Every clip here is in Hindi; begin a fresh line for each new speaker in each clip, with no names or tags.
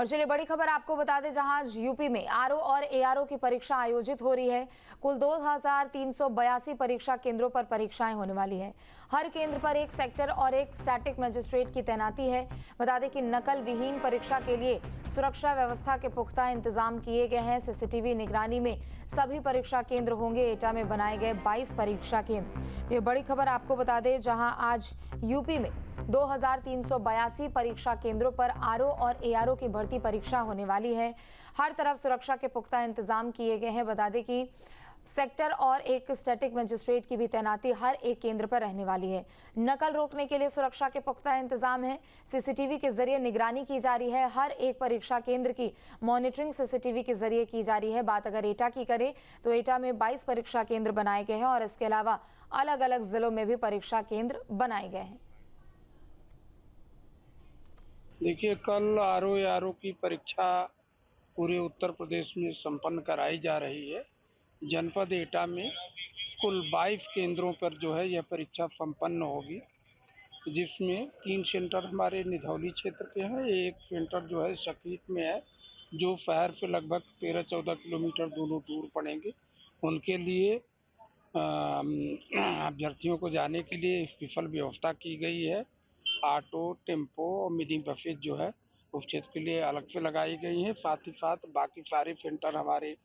और चलिए बड़ी खबर आपको बता दें, जहां यूपी में आरओ और एआरओ की परीक्षा आयोजित हो रही है। कुल 2382 परीक्षा केंद्रों पर परीक्षाएं होने वाली है। हर केंद्र पर एक सेक्टर और एक स्टैटिक मजिस्ट्रेट की तैनाती है। बता दें कि नकल विहीन परीक्षा के लिए सुरक्षा व्यवस्था के पुख्ता इंतजाम किए गए हैं। सीसीटीवी निगरानी में सभी परीक्षा केंद्र होंगे। एटा में बनाए गए 22 परीक्षा केंद्र। तो ये बड़ी खबर आपको बता दें, जहां आज यूपी में 2382 परीक्षा केंद्रों पर आरओ और एआरओ की भर्ती परीक्षा होने वाली है। हर तरफ सुरक्षा के पुख्ता इंतजाम किए गए हैं। बता दें कि सेक्टर और एक स्टैटिक मजिस्ट्रेट की भी तैनाती हर एक केंद्र पर रहने वाली है। नकल रोकने के लिए सुरक्षा के पुख्ता इंतजाम है। सीसीटीवी के जरिए निगरानी की जा रही है। हर एक परीक्षा केंद्र की मॉनिटरिंग सीसीटीवी के जरिए की जा रही है। बात अगर एटा की करें तो एटा में 22 परीक्षा केंद्र बनाए गए हैं और इसके अलावा अलग अलग जिलों में भी परीक्षा केंद्र बनाए गए हैं।
देखिए, कल आरओ की परीक्षा पूरे उत्तर प्रदेश में संपन्न कराई जा रही है। जनपद एटा में कुल 22 केंद्रों पर जो है यह परीक्षा संपन्न होगी, जिसमें 3 सेंटर हमारे निधौली क्षेत्र के हैं। एक सेंटर जो है शकीत में है, जो शहर से लगभग 13-14 किलोमीटर दोनों दूर पड़ेंगे। उनके लिए अभ्यर्थियों को जाने के लिए स्पेशल व्यवस्था की गई है। ऑटो, टेम्पो और मिनी बसेज जो है उस क्षेत्र के लिए अलग से लगाई गई हैं। साथ ही साथ बाकी सारे सेंटर हमारे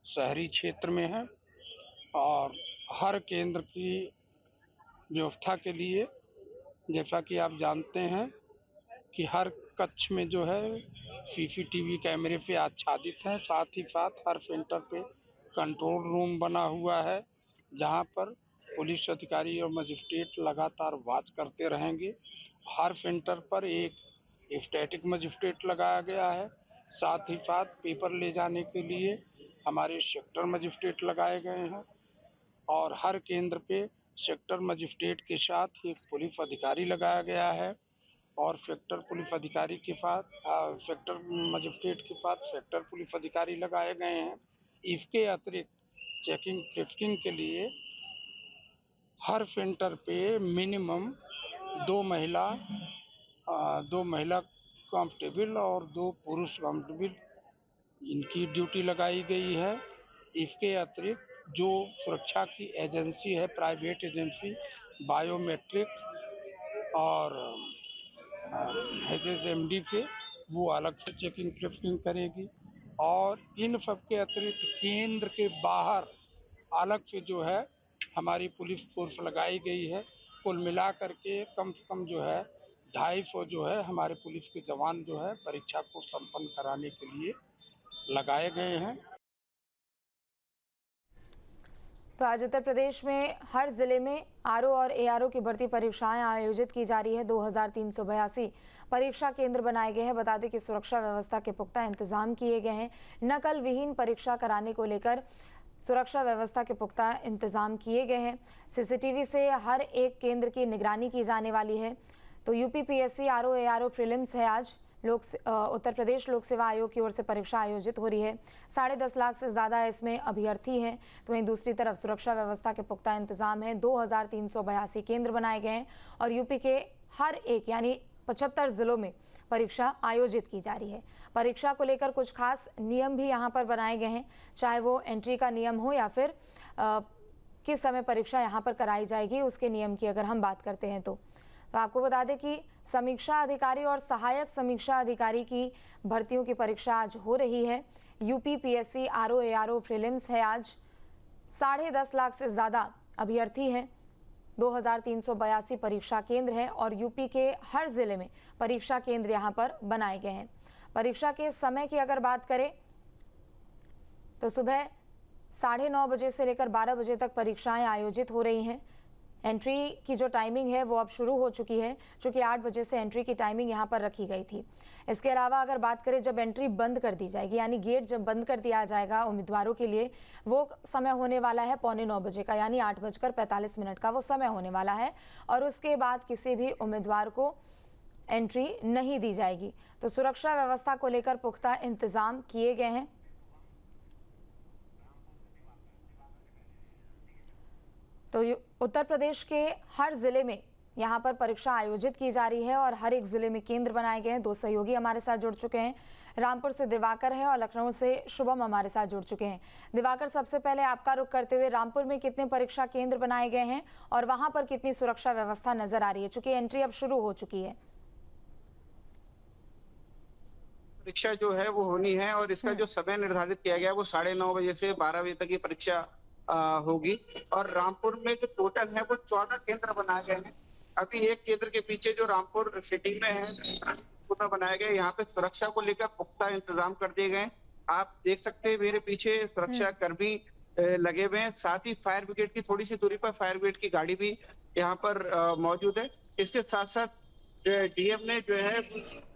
शहरी क्षेत्र में हैं और हर केंद्र की व्यवस्था के लिए, जैसा कि आप जानते हैं कि हर कक्ष में जो है सीसीटीवी कैमरे से आच्छादित है। साथ ही साथ हर सेंटर पे कंट्रोल रूम बना हुआ है, जहां पर पुलिस अधिकारी और मजिस्ट्रेट लगातार वॉच करते रहेंगे। हर सेंटर पर एक स्टैटिक मजिस्ट्रेट लगाया गया है। साथ ही साथ पेपर ले जाने के लिए हमारे सेक्टर मजिस्ट्रेट लगाए गए हैं और हर केंद्र पे सेक्टर मजिस्ट्रेट के साथ एक पुलिस अधिकारी लगाया गया है और सेक्टर पुलिस अधिकारी के साथ सेक्टर मजिस्ट्रेट के साथ सेक्टर पुलिस अधिकारी लगाए गए हैं। इसके अतिरिक्त चेकिंग के लिए हर सेंटर पे मिनिमम 2 महिला कांस्टेबल और 2 पुरुष कांस्टेबल, इनकी ड्यूटी लगाई गई है। इसके अतिरिक्त जो सुरक्षा की एजेंसी है, प्राइवेट एजेंसी, बायोमेट्रिक और एचएसएमडी के, वो अलग से चेकिंग करेगी और इन सब के अतिरिक्त केंद्र के बाहर अलग से जो है हमारी पुलिस फोर्स लगाई गई है। कुल मिलाकर के कम से कम जो है 250 जो है हमारे पुलिस के जवान जो है परीक्षा को संपन्न कराने के लिए लगाए गए हैं।
तो आज उत्तर प्रदेश में हर जिले में आरओ और एआरओ की भर्ती परीक्षाएं आयोजित की जा रही है। 2382 परीक्षा केंद्र बनाए गए हैं। बता दें कि सुरक्षा व्यवस्था के पुख्ता इंतजाम किए गए हैं। नकल विहीन परीक्षा कराने को लेकर सुरक्षा व्यवस्था के पुख्ता इंतजाम किए गए हैं। सीसीटीवी से हर एक केंद्र की निगरानी की जाने वाली है। तो यूपीपीएससी आरओ एआरओ प्रीलिम्स है आज। उत्तर प्रदेश लोक सेवा आयोग की ओर से परीक्षा आयोजित हो रही है। 10.5 लाख से ज्यादा इसमें अभ्यर्थी हैं। तो वहीं दूसरी तरफ सुरक्षा व्यवस्था के पुख्ता इंतजाम है। 2382 केंद्र बनाए गए हैं और यूपी के हर एक यानी 75 जिलों में परीक्षा आयोजित की जा रही है। परीक्षा को लेकर कुछ खास नियम भी यहाँ पर बनाए गए हैं, चाहे वो एंट्री का नियम हो या फिर किस समय परीक्षा यहाँ पर कराई जाएगी उसके नियम की अगर हम बात करते हैं तो आपको बता दें कि समीक्षा अधिकारी और सहायक समीक्षा अधिकारी की भर्तियों की परीक्षा आज हो रही है। यूपीपीएससी आरओ एआरओ प्रीलिम्स है आज। 10.5 लाख से ज्यादा अभ्यर्थी हैं। 2382 परीक्षा केंद्र हैं और यूपी के हर जिले में परीक्षा केंद्र यहां पर बनाए गए हैं। परीक्षा के समय की अगर बात करें तो सुबह 9:30 बजे से लेकर 12 बजे तक परीक्षाएं आयोजित हो रही हैं। एंट्री की जो टाइमिंग है वो अब शुरू हो चुकी है, चूंकि 8 बजे से एंट्री की टाइमिंग यहां पर रखी गई थी। इसके अलावा अगर बात करें जब एंट्री बंद कर दी जाएगी, यानी गेट जब बंद कर दिया जाएगा उम्मीदवारों के लिए, वो समय होने वाला है 8:45 बजे का, यानी 8:45 का वो समय होने वाला है और उसके बाद किसी भी उम्मीदवार को एंट्री नहीं दी जाएगी। तो सुरक्षा व्यवस्था को लेकर पुख्ता इंतजाम किए गए हैं। तो उत्तर प्रदेश के हर जिले में यहाँ पर परीक्षा आयोजित की जा रही है और हर एक जिले में केंद्र बनाए गए हैं। 2 सहयोगी हमारे साथ जुड़ चुके हैं। रामपुर से दिवाकर है और लखनऊ से शुभम हमारे साथ जुड़ चुके हैं। दिवाकर, सबसे पहले आपका रुख करते हुए, रामपुर में कितने परीक्षा केंद्र बनाए गए हैं और वहां पर कितनी सुरक्षा व्यवस्था नजर आ रही है, चूंकि एंट्री अब शुरू हो चुकी है?
परीक्षा जो है वो होनी है और इसका जो समय निर्धारित किया गया है वो 9:30 बजे से 12 बजे तक की परीक्षा होगी। और रामपुर में जो टोटल है वो 14 केंद्र बनाए गए हैं। अभी एक केंद्र के पीछे जो रामपुर सिटी में है पूरा बनाया गया है। यहाँ पे सुरक्षा को लेकर पुख्ता इंतजाम कर दिए गए हैं। आप देख सकते हैं मेरे पीछे सुरक्षा कर्मी लगे हुए हैं। साथ ही फायर ब्रिगेड की थोड़ी सी दूरी पर फायर ब्रिगेड की गाड़ी भी यहाँ पर मौजूद है। इसके साथ साथ डीएम ने जो है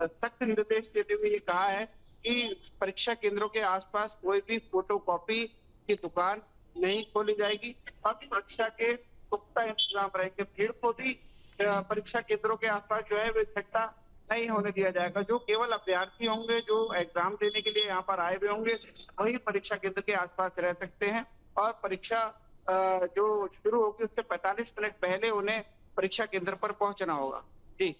सख्त निर्देश देते हुए ये कहा है कि परीक्षा केंद्रों के आसपास कोई भी फोटोकॉपी की दुकान नहीं खोली जाएगी और परीक्षा के पुख्ता इंतजाम रहेंगे। भीड़ को भी परीक्षा केंद्रों के आसपास जो है वो इकट्ठा नहीं होने दिया जाएगा। जो केवल अभ्यर्थी होंगे जो एग्जाम देने के लिए यहाँ पर आए हुए होंगे वही परीक्षा केंद्र के आसपास रह सकते हैं और परीक्षा जो शुरू होगी उससे 45 मिनट पहले उन्हें परीक्षा केंद्र पर पहुंचना होगा। जी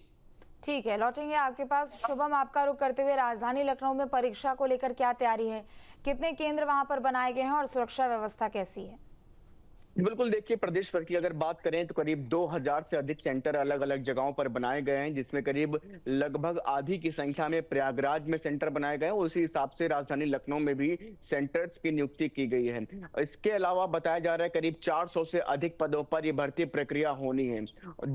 ठीक है, लौटेंगे आपके पास। शुभम, आपका रुख करते हुए, राजधानी लखनऊ में परीक्षा को लेकर क्या तैयारी है, कितने केंद्र वहां पर बनाए गए हैं और सुरक्षा व्यवस्था कैसी है?
बिल्कुल, देखिए प्रदेश भर की अगर बात करें तो करीब 2000 से अधिक सेंटर अलग अलग जगहों पर बनाए गए हैं, जिसमें करीब लगभग आधी की संख्या में प्रयागराज में सेंटर बनाए गए हैं। उसी हिसाब से राजधानी लखनऊ में भी सेंटर्स की नियुक्ति की गई है। इसके अलावा बताया जा रहा है करीब 400 से अधिक पदों पर ये भर्ती प्रक्रिया होनी है।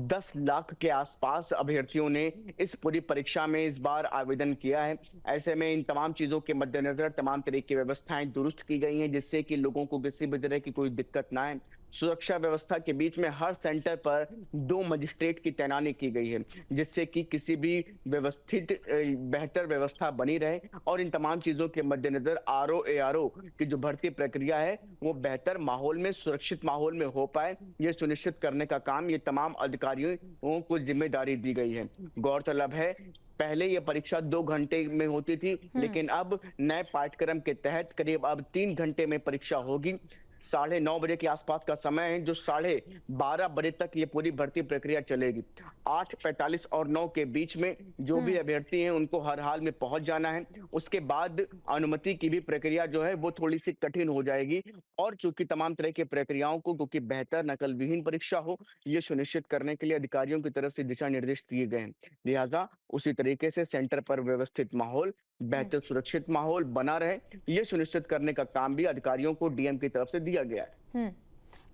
10 लाख के आसपास अभ्यर्थियों ने इस पूरी परीक्षा में इस बार आवेदन किया है। ऐसे में इन तमाम चीजों के मद्देनजर तमाम तरह की व्यवस्थाएं दुरुस्त की गई हैं, जिससे कि लोगों को किसी भी तरह की कोई दिक्कत ना आए। सुरक्षा व्यवस्था के बीच में हर सेंटर पर 2 मजिस्ट्रेट की तैनाती की गई है, जिससे कि किसी भी व्यवस्थित बेहतर व्यवस्था बनी रहे और इन तमाम चीजों के मद्देनजर आरओ एआरओ की जो भर्ती प्रक्रिया है वो बेहतर माहौल में, सुरक्षित माहौल में हो पाए, ये सुनिश्चित करने का काम ये तमाम अधिकारियों को जिम्मेदारी दी गई है। गौरतलब है पहले ये परीक्षा 2 घंटे में होती थी, लेकिन अब नए पाठ्यक्रम के तहत करीब अब 3 घंटे में परीक्षा होगी। 9:30 बजे के आसपास का समय है, जो 12:30 बजे तक ये पूरी भर्ती प्रक्रिया चलेगी। 8:45 और 9 के बीच में जो भी अभ्यर्थी हैं उनको हर हाल में पहुंच जाना है। उसके बाद अनुमति की भी प्रक्रिया जो है वो थोड़ी सी कठिन हो जाएगी और चूंकि तमाम तरह की प्रक्रियाओं को क्योंकि बेहतर नकल विहीन परीक्षा हो, ये सुनिश्चित करने के लिए अधिकारियों की तरफ से दिशा निर्देश दिए गए हैं। लिहाजा उसी तरीके से सेंटर पर व्यवस्थित माहौल, बेहतर सुरक्षित माहौल बना रहे, ये सुनिश्चित करने का काम भी अधिकारियों को डीएम की तरफ से दिया गया है।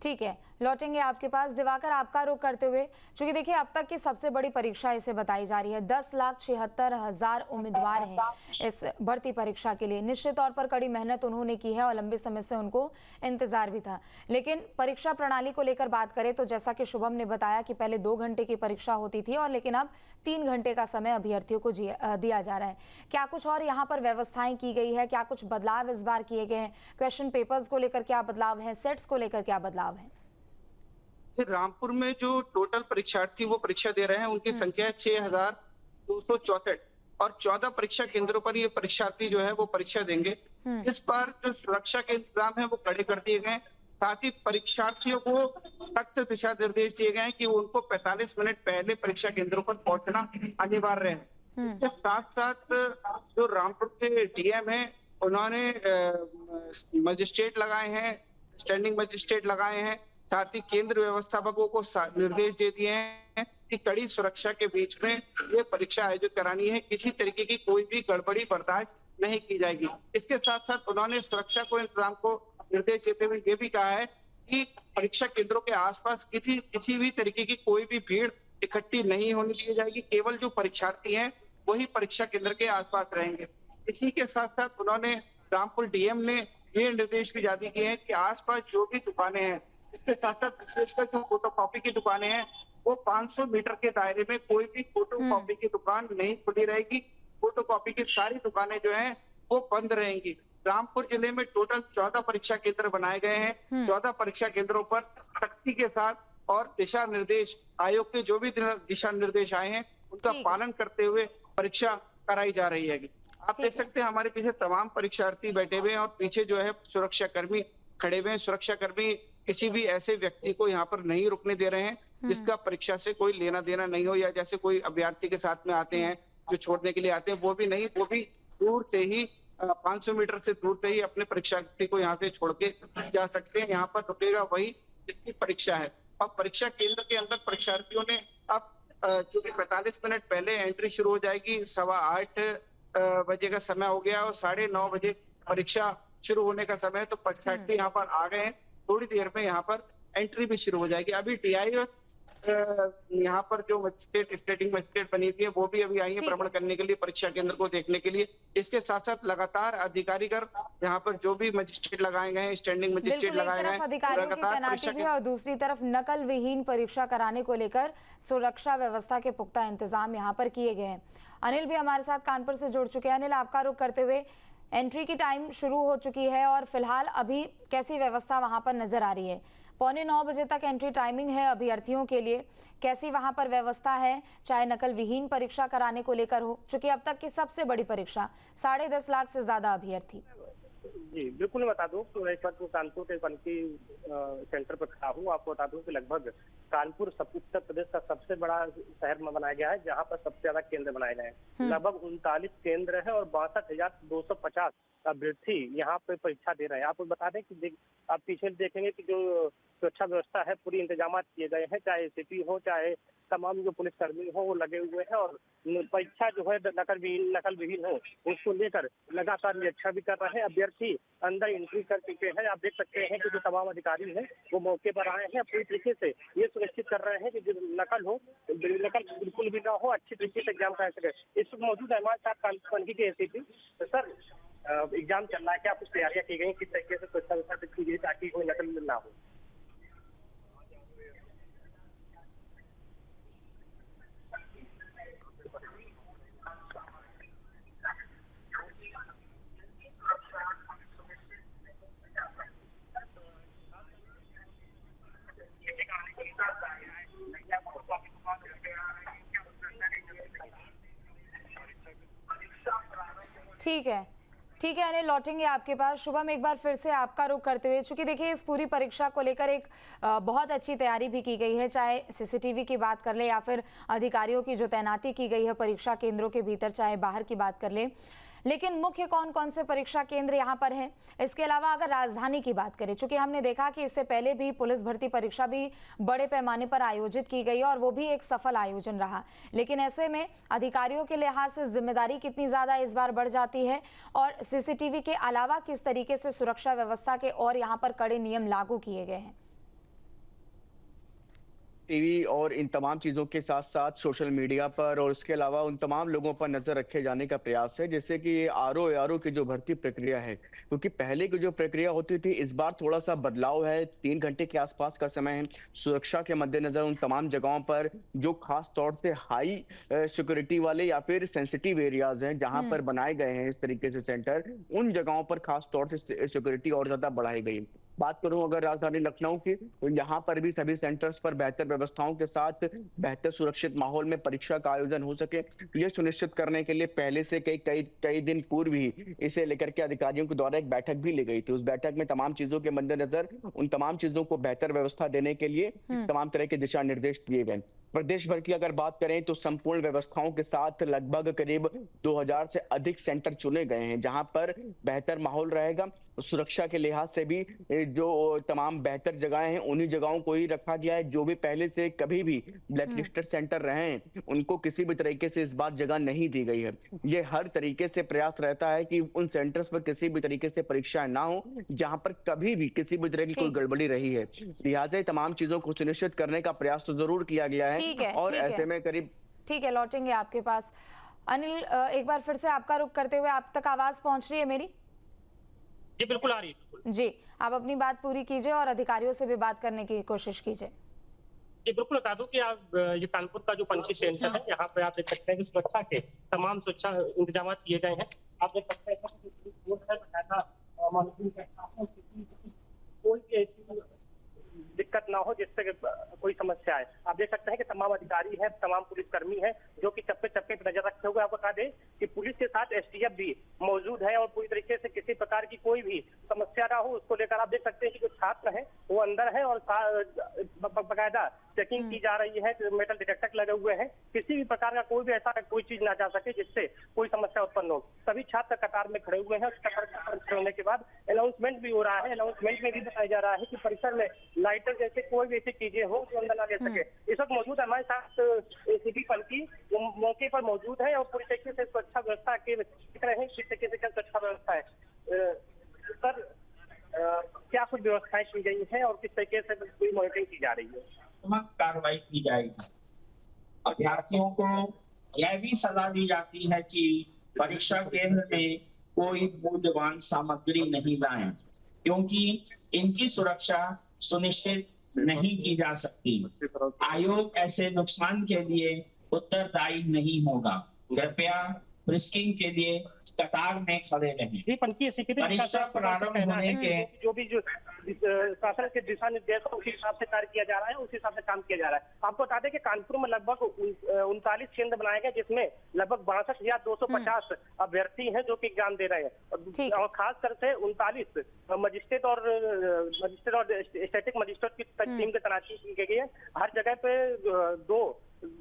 ठीक है, लौटेंगे आपके पास। दिवाकर, आपका रुख करते हुए, चूंकि देखिए अब तक की सबसे बड़ी परीक्षा इसे बताई जा रही है। 10,76,000 उम्मीदवार हैं इस भर्ती परीक्षा के लिए। निश्चित तौर पर कड़ी मेहनत उन्होंने की है और लंबे समय से उनको इंतजार भी था। लेकिन परीक्षा प्रणाली को लेकर बात करें तो जैसा कि शुभम ने बताया कि पहले 2 घंटे की परीक्षा होती थी और लेकिन अब 3 घंटे का समय अभ्यर्थियों को दिया जा रहा है। क्या कुछ और यहाँ पर व्यवस्थाएं की गई है, क्या कुछ बदलाव इस बार किए गए हैं? क्वेश्चन पेपर्स को लेकर क्या बदलाव है, सेट्स को लेकर क्या बदलाव है?
रामपुर में जो टोटल परीक्षार्थी वो परीक्षा दे रहे हैं उनकी संख्या है 6264 और 14 परीक्षा केंद्रों पर ये परीक्षार्थी जो है वो परीक्षा देंगे। इस बार जो सुरक्षा के इंतजाम है वो कड़े कर दिए गए। साथ ही परीक्षार्थियों को सख्त दिशा निर्देश दिए गए हैं कि उनको 45 मिनट पहले परीक्षा केंद्रों पर पहुंचना अनिवार्य है। इसके साथ साथ जो रामपुर के डीएम है उन्होंने मजिस्ट्रेट लगाए हैं, स्टैंडिंग मजिस्ट्रेट लगाए हैं। साथ ही केंद्र व्यवस्थापकों को निर्देश दे दिए हैं कि कड़ी सुरक्षा के बीच में ये परीक्षा आयोजित करानी है, किसी तरीके की कोई भी गड़बड़ी बर्दाश्त नहीं की जाएगी। इसके साथ साथ उन्होंने सुरक्षा को इंतजाम को निर्देश देते हुए ये भी कहा है कि परीक्षा केंद्रों के आसपास किसी भी तरीके की कोई भी भीड़ इकट्ठी नहीं होने दी जाएगी। केवल जो परीक्षार्थी हैं वही परीक्षा केंद्र के आसपास रहेंगे। इसी के साथ साथ उन्होंने रामपुर डीएम ने ये निर्देश भी जारी किए हैं कि आसपास जो भी दुकानें हैं, इसके साथ साथ विशेषकर जो फोटोकॉपी की दुकानें हैं वो 500 मीटर के दायरे में कोई भी फोटोकॉपी की दुकान नहीं खुली रहेगी। फोटोकॉपी की सारी दुकानें जो हैं वो बंद रहेंगी। रामपुर जिले में टोटल 14 परीक्षा केंद्र बनाए गए हैं। 14 परीक्षा केंद्रों पर सख्ती के साथ और दिशा निर्देश आयोग के जो भी दिशा निर्देश आए हैं उनका पालन करते हुए परीक्षा कराई जा रही है। आप देख सकते हैं हमारे पीछे तमाम परीक्षार्थी बैठे हुए हैं और पीछे जो है सुरक्षा कर्मी खड़े हुए हैं। सुरक्षा कर्मी किसी भी ऐसे व्यक्ति को यहाँ पर नहीं रुकने दे रहे हैं जिसका परीक्षा से कोई लेना देना नहीं हो, या जैसे कोई अभ्यर्थी के साथ में आते हैं जो छोड़ने के लिए आते हैं, वो भी नहीं, वो भी दूर से ही 500 मीटर से दूर से ही अपने परीक्षार्थी को यहाँ से छोड़ के जा सकते हैं। यहाँ पर रुकेगा वही जिसकी परीक्षा है। और परीक्षा केंद्र के अंदर परीक्षार्थियों ने अब जो कि 45 मिनट पहले एंट्री शुरू हो जाएगी, 8:15 बजे का समय हो गया और 9:30 बजे परीक्षा शुरू होने का समय है। तो परीक्षार्थी यहाँ पर आ गए हैं, थोड़ी देर में यहाँ पर एंट्री भी शुरू हो जाएगी। अभी टीआई और यहाँ पर जो स्टेटिंग मजिस्ट्रेट बनी थी है वो भी अभी आई है भ्रमण करने के लिए, परीक्षा केंद्र को देखने के लिए। इसके साथ साथ लगातार अधिकारीगण यहाँ पर जो भी मजिस्ट्रेट लगाए गए हैं, स्टैंडिंग मजिस्ट्रेट लगाए गए हैं,
अधिकारियों की तैनाती भी है और दूसरी तरफ नकल विहीन परीक्षा कराने को लेकर सुरक्षा व्यवस्था के पुख्ता इंतजाम यहाँ पर किए गए हैं। अनिल भी हमारे साथ कानपुर से जुड़ चुके हैं। अनिल, आपका रुख करते हुए, एंट्री की टाइम शुरू हो चुकी है और फिलहाल अभी कैसी व्यवस्था वहां पर नजर आ रही है? 8:45 बजे तक एंट्री टाइमिंग है अभ्यर्थियों के लिए, कैसी वहां पर व्यवस्था है, चाहे नकल विहीन परीक्षा कराने को लेकर हो, चूंकि अब तक की सबसे बड़ी परीक्षा 10.5 लाख से ज्यादा अभ्यर्थी।
जी बिल्कुल, बता दूं तो मैं इस वक्त कानपुर के पनकी सेंटर पर खड़ा हूँ। आपको बता दूं कि लगभग कानपुर उत्तर प्रदेश का सबसे बड़ा शहर में बनाया गया है, जहाँ पर सबसे ज्यादा केंद्र बनाए गए हैं। लगभग 39 केंद्र है और 62,250 अभ्यर्थी यहाँ पे परीक्षा दे रहे हैं। आपको बता दें कि आप पीछे देखेंगे कि जो सुरक्षा व्यवस्था है पूरी इंतजाम किए गए हैं, चाहे एसीपी हो, चाहे तमाम जो पुलिसकर्मी हो वो लगे हुए हैं। और परीक्षा जो है नकल विहीन हो उसको लेकर लगातार निरीक्षण भी कर रहे हैं। अभ्यर्थी अंदर एंट्री कर चुके हैं। आप देख सकते हैं कि जो तमाम अधिकारी हैं वो मौके पर आए हैं, पूरी तरीके से ये सुनिश्चित कर रहे हैं कि जो नकल बिल्कुल भी ना हो, अच्छी तरीके से एग्जाम करा सके। इस वक्त मौजूद है हमारे साथ पनकी के एसीपी। तो सर, एग्जाम चल रहा है, क्या कुछ तैयारियां की गई, किस तरीके से सुरक्षा की गई ताकि कोई नकल ना हो?
ठीक है अनिल, लौटेंगे आपके पास। शुभम, एक बार फिर से आपका रुख करते हुए, चूंकि देखिए इस पूरी परीक्षा को लेकर एक बहुत अच्छी तैयारी भी की गई है, चाहे सीसीटीवी की बात कर ले या फिर अधिकारियों की जो तैनाती की गई है परीक्षा केंद्रों के भीतर, चाहे बाहर की बात कर ले। लेकिन मुख्य कौन कौन से परीक्षा केंद्र यहाँ पर हैं? इसके अलावा अगर राजधानी की बात करें, चूंकि हमने देखा कि इससे पहले भी पुलिस भर्ती परीक्षा भी बड़े पैमाने पर आयोजित की गई और वो भी एक सफल आयोजन रहा, लेकिन ऐसे में अधिकारियों के लिहाज से जिम्मेदारी कितनी ज्यादा इस बार बढ़ जाती है और सीसीटीवी के अलावा किस तरीके से सुरक्षा व्यवस्था के और यहाँ पर कड़े नियम लागू किए गए हैं?
टीवी और इन तमाम चीजों के साथ साथ सोशल मीडिया पर और उसके अलावा उन तमाम लोगों पर नजर रखे जाने का प्रयास है, जैसे कि ये आरओ की जो भर्ती प्रक्रिया है, क्योंकि पहले की जो प्रक्रिया होती थी इस बार थोड़ा सा बदलाव है। 3 घंटे के आसपास का समय है। सुरक्षा के मद्देनजर उन तमाम जगहों पर जो खास तौर से हाई सिक्योरिटी वाले या फिर सेंसिटिव एरियाज हैं जहां पर बनाए गए हैं इस तरीके से सेंटर, उन जगहों पर खास तौर से सिक्योरिटी और ज्यादा बढ़ाई गई। बात करूं अगर राजधानी लखनऊ की, तो यहाँ पर भी सभी सेंटर्स पर बेहतर व्यवस्थाओं के साथ बेहतर सुरक्षित माहौल में परीक्षा का आयोजन हो सके, ये सुनिश्चित करने के लिए पहले से कई दिन पूर्व ही इसे लेकर के अधिकारियों के द्वारा एक बैठक भी ली गई थी। उस बैठक में तमाम चीजों के मद्देनजर उन तमाम चीजों को बेहतर व्यवस्था देने के लिए तमाम तरह के दिशा निर्देश दिए गए। प्रदेश भर की अगर बात करें तो संपूर्ण व्यवस्थाओं के साथ लगभग करीब 2000 से अधिक सेंटर चुने गए हैं जहां पर बेहतर माहौल रहेगा। सुरक्षा के लिहाज से भी जो तमाम बेहतर जगहें हैं उन्हीं जगहों को ही रखा गया है। जो भी पहले से कभी भी ब्लैकलिस्टेड सेंटर रहे हैं उनको किसी भी तरीके से इस बार जगह नहीं दी गई है। ये हर तरीके से प्रयास रहता है कि उन सेंटर्स पर किसी भी तरीके से परीक्षाएं ना हो जहां पर कभी भी किसी भी तरह की कोई गड़बड़ी रही है। लिहाजा तमाम चीजों को सुनिश्चित करने का प्रयास तो जरूर किया गया है। और ऐसे में करीब
ठीक है, लौटेंगे आपके पास। अनिल, एक बार फिर से आपका रुख करते हुए, आप तक आवाज पहुंच रही है मेरी?
जी बिल्कुल आ रही है।
जी, आप अपनी बात पूरी कीजिए और अधिकारियों से भी बात करने की कोशिश कीजिए।
जी बिल्कुल, बता दूं कि आप ये कानपुर का जो पनकी सेंटर है यहाँ पे आप देख सकते हैं कि सुरक्षा के तमाम सुरक्षा इंतजाम किए गए हैं। आप देख सकते हैं कोई दिक्कत ना हो जिससे कोई समस्या है। आप देख सकते हैं कि तमाम अधिकारी हैं, तमाम पुलिसकर्मी हैं जो कि चप्पे चप्पे पर नजर रखते हुए। आपको बता दें कि पुलिस के साथ एसटीएफ भी मौजूद है और पूरी तरीके से किसी प्रकार की कोई भी समस्या ना हो उसको लेकर आप देख सकते हैं कि जो छात्र हैं वो अंदर है और बाकायदा चेकिंग चेकिंग की जा रही है, मेटल डिटेक्टर लगे हुए हैं, किसी भी प्रकार का कोई भी ऐसा कोई चीज ना जा सके जिससे कोई समस्या उत्पन्न हो। सभी छात्र कतार में खड़े हुए हैं और कतार में खड़े होने के बाद अनाउंसमेंट भी हो रहा है। अनाउंसमेंट में भी बताया जा रहा है कि परिसर में लाइटर जैसे कोई भी ऐसी चीजें हो जो अंदर ना ले सके। इस वक्त मौजूद हमारे साथ एसीपी पलकी मौके पर मौजूद है और पूरी तरीके से सुरक्षा व्यवस्था के देख रहे हैं किस तरीके से सुरक्षा व्यवस्था है। सर, क्या कुछ व्यवस्थाएं की गई है और किस तरीके से पूरी मॉनिटरिंग की जा रही है?
कार्रवाई की जाएगी। अभ्यर्थियों को यह भी सलाह दी जाती है कि परीक्षा केंद्र में कोई मूल्यवान सामग्री नहीं लाएं, क्योंकि इनकी सुरक्षा सुनिश्चित नहीं की जा सकती। आयोग ऐसे नुकसान के लिए उत्तरदायी नहीं होगा। कृपया फ्रिस्किंग के लिए कतार में खड़े रहें।
जी, पंकी एसीपी
परीक्षा प्रारंभ होने के
जो शासन के दिशा निर्देश उसी हिसाब से कार्य किया जा रहा है, उसी हिसाब से काम किया जा रहा है। आपको बता दें कि कानपुर में लगभग 39 केंद्र बनाए गए, जिसमें लगभग 62,250 अभ्यर्थी हैं जो कि एग्जाम दे रहे हैं और खास कर से 39 मजिस्ट्रेट और स्टैटिक मजिस्ट्रेट की टीम की तैनाती की गई है। हर जगह पे 2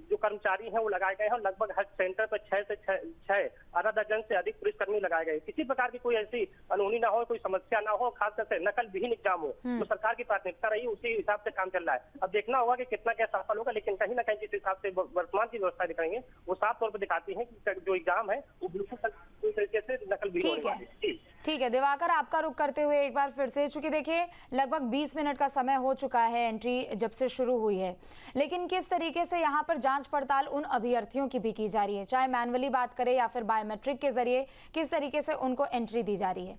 जो कर्मचारी हैं वो लगाए गए हैं और लगभग हर सेंटर पर 6 से 6 आधा दर्जन से अधिक पुलिसकर्मी लगाए गए। किसी प्रकार की कोई ऐसी अनहोनी ना हो, कोई समस्या ना हो, खासकर से नकल विहीन एग्जाम हो, तो सरकार की प्राथमिकता रही, उसी हिसाब से काम चल रहा है। अब देखना होगा कि कितना क्या सफल होगा, लेकिन कहीं ना कहीं जिस हिसाब से वर्तमान की व्यवस्था दिख रही है वो साफ तौर पर दिखाती है कि जो एग्जाम है वो बिल्कुल पूरी तरीके से नकल विहीन होने वाली है।
ठीक है दिवाकर, आपका रुख करते हुए एक बार फिर से, चूंकि देखिए लगभग 20 मिनट का समय हो चुका है एंट्री जब से शुरू हुई है, लेकिन किस तरीके से यहाँ पर जांच पड़ताल उन अभ्यर्थियों की भी की जा रही है, चाहे मैनुअली बात करें या फिर बायोमेट्रिक के जरिए, किस तरीके से उनको एंट्री दी जा रही है?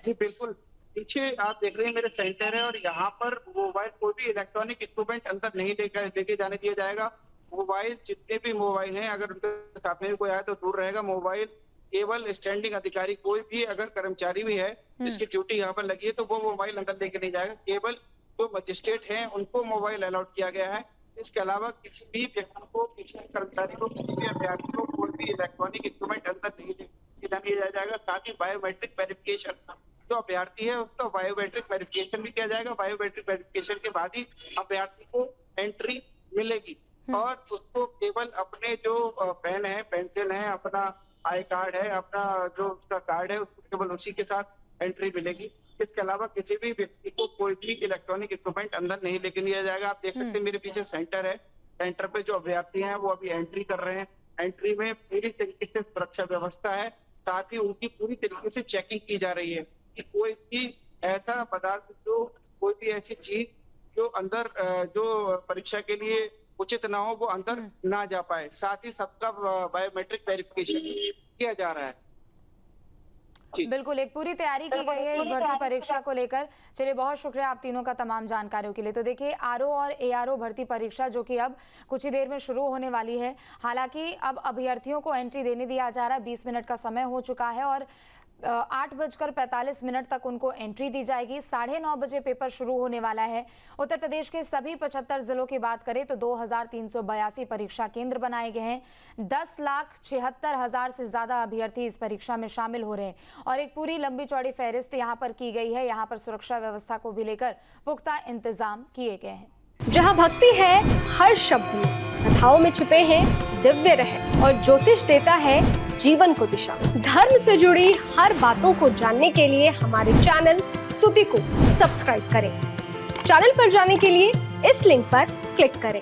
जी बिल्कुल, पीछे आप देख रहे हैं मेरे सेंटर है और यहाँ पर मोबाइल कोई भी इलेक्ट्रॉनिक इंस्ट्रूमेंट अंदर नहीं लेके जाने दिया जाएगा। मोबाइल जितने भी मोबाइल हैं अगर उनके साथ में कोई आए तो दूर रहेगा। मोबाइल केवल स्टैंडिंग अधिकारी, कोई भी अगर कर्मचारी भी है जिसकी ड्यूटी यहाँ पर लगी है तो वो मोबाइल अंदर लेके नहीं जाएगा। केवल जो मजिस्ट्रेट हैं उनको मोबाइल अलाउड किया गया है। इसके अलावा किसी भी व्यक्ति को, किसी कर्मचारी को, किसी भी अभ्यर्थी को कोई भी इलेक्ट्रॉनिक इंस्ट्रूमेंट अंदर नहीं लेके जाने जाएगा। साथ ही बायोमेट्रिक वेरिफिकेशन, जो अभ्यर्थी है उसका बायोमेट्रिक वेरिफिकेशन भी किया जाएगा। बायोमेट्रिक वेरिफिकेशन के बाद ही अभ्यर्थी को एंट्री मिलेगी और उसको केवल अपने जो पेन है, पेंसिल है, अपना आई कार्ड है, अपना जो उसका कार्ड है, उसको केवल उसी के साथ एंट्री मिलेगी। इसके अलावा किसी भी व्यक्ति को कोई भी इलेक्ट्रॉनिक इंस्ट्रूमेंट अंदर नहीं लेके लिया जाएगा। आप देख सकते हैं मेरे पीछे सेंटर है, सेंटर पे जो अभ्यर्थी हैं वो अभी एंट्री कर रहे हैं। एंट्री में पूरी तरीके से सुरक्षा व्यवस्था है, साथ ही उनकी पूरी तरीके से चेकिंग की जा रही है कि कोई भी ऐसा पदार्थ, जो कोई भी ऐसी चीज जो अंदर जो परीक्षा के लिए उचित ना हो वो अंदर ना जा पाए। साथ ही सबका बायोमेट्रिक वेरिफिकेशन किया जा रहा है।
बिल्कुल, एक पूरी तैयारी की गई है इस भर्ती परीक्षा को लेकर। चलिए, बहुत शुक्रिया आप तीनों का तमाम जानकारियों के लिए। तो देखिए, आरओ और एआरओ भर्ती परीक्षा जो कि अब कुछ ही देर में शुरू होने वाली है। हालांकि अब अभ्यर्थियों को एंट्री देने दिया जा रहा है। 20 मिनट का समय हो चुका है और 8:45 तक उनको एंट्री दी जाएगी। 9:30 बजे पेपर शुरू होने वाला है। उत्तर प्रदेश के सभी 75 जिलों की बात करें तो 2382 परीक्षा केंद्र बनाए गए हैं। 10,76,000 से ज्यादा अभ्यर्थी इस परीक्षा में शामिल हो रहे हैं और एक पूरी लंबी चौड़ी फहरिस्त यहाँ पर की गई है। यहाँ पर सुरक्षा व्यवस्था को भी लेकर पुख्ता इंतजाम किए गए हैं।
जहाँ भक्ति है हर शब्द में, कथाओं में छिपे हैं दिव्य रहस्य और ज्योतिष देता है जीवन को दिशा। धर्म से जुड़ी हर बातों को जानने के लिए हमारे चैनल स्तुति को सब्सक्राइब करें। चैनल पर जाने के लिए इस लिंक पर क्लिक करें।